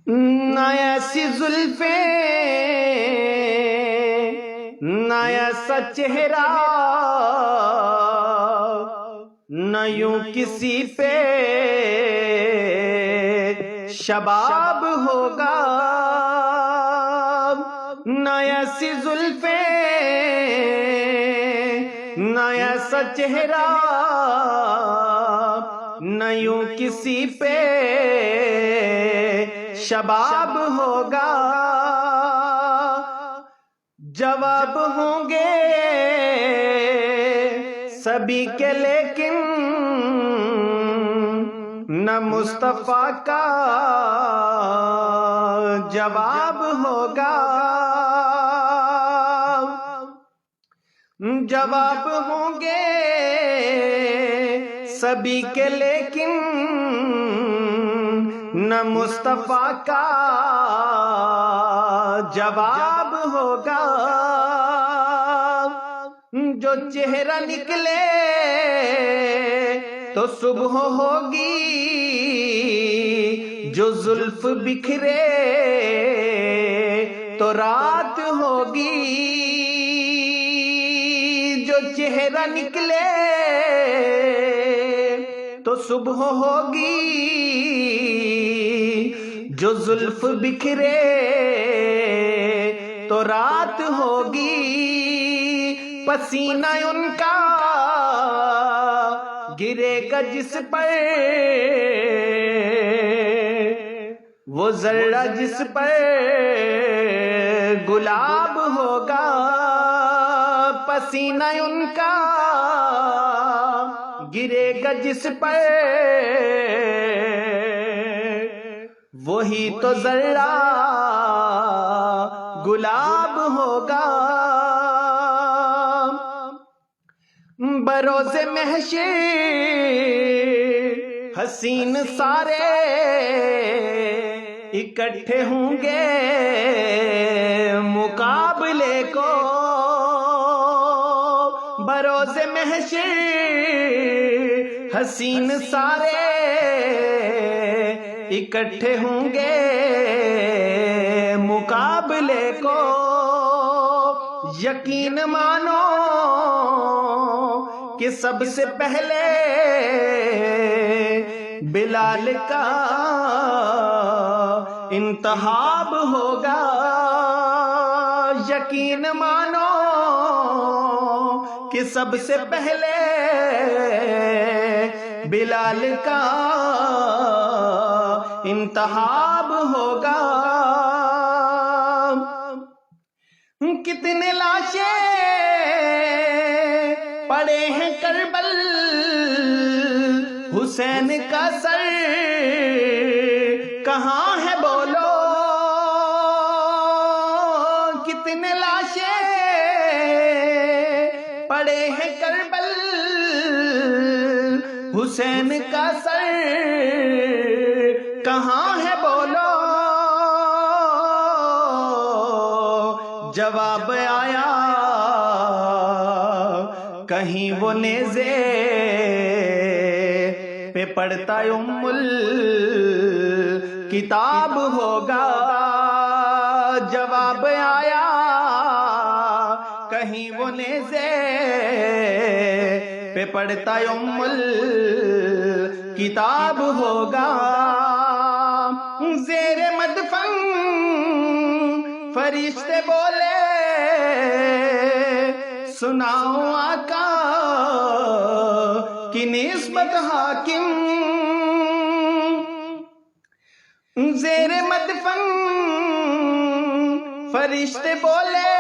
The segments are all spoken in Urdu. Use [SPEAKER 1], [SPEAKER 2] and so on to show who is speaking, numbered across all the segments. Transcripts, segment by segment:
[SPEAKER 1] نہ ایسی زلفیں نہ ایسا چہرہ نہ یوں کسی پہ شباب ہوگا، نہ ایسی زلفیں نہ ایسا چہرہ نہ یوں کسی پہ شباب ہوگا، جواب ہوں گے سبھی کے لیکن نہ مصطفیٰ کا جواب ہوگا، جواب ہوں گے سبھی کے لیکن نہ مصطفیٰ کا جواب ہوگا، جو چہرہ نکلے تو صبح ہوگی، جو زلف بکھرے تو رات ہوگی، جو چہرہ نکلے تو صبح ہوگی، جو زلف بکھرے تو رات ہوگی، پسینہ ان کا گرے گا جس پر وہ ذرہ جس پر گلاب ہوگا، پسینہ ان کا گرے گا جس پر وہی تو ذرہ گلاب ہوگا، بروز محشر حسین سارے اکٹھے ہوں گے مقابلے کو، بروز محشر حسین سارے اکٹھے ہوں گے مقابلے کو، یقین مانو کہ سب سے پہلے بلال کا انتخاب ہوگا، یقین مانو کہ سب سے پہلے بلال کا انتخاب ہوگا، کتنے لاشیں پڑے ہیں کربل حسین کا سر کہاں ہے بولو، کتنے لاشیں پڑے ہیں کربل حسین کا سر کہاں ہے بولو، جواب آیا کہیں وہ نیزے پہ پڑھتا ام کتاب ہوگا، جواب آیا کہیں وہ نیزے پہ پڑھتا ام کتاب ہوگا، زیر مدفن فرشتے بولے سناؤ آقا کی نسبت حاکم، زیر مدفن فرشتے بولے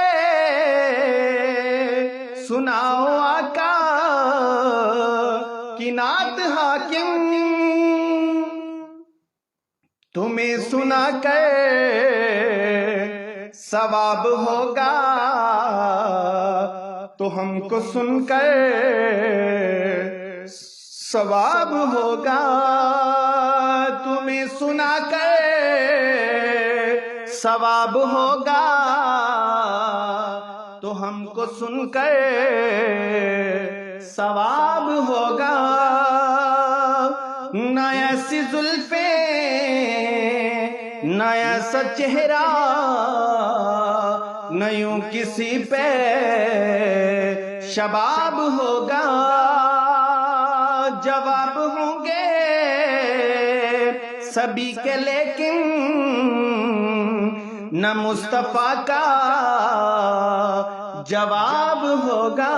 [SPEAKER 1] سناؤ آقا کی نعت حاکم، تمہیں سنا کر ثواب ہوگا تو ہم کو سن کر ثواب ہوگا، تمہیں سنا کر ثواب ہوگا تو ہم کو سن کر ثواب ہوگا، نہ ایسی زلفیں نیا سا چہرہ نہ یوں کسی پہ شباب ہوگا، جواب ہوں گے سبھی کے لیکن نہ مصطفیٰ کا جواب ہوگا۔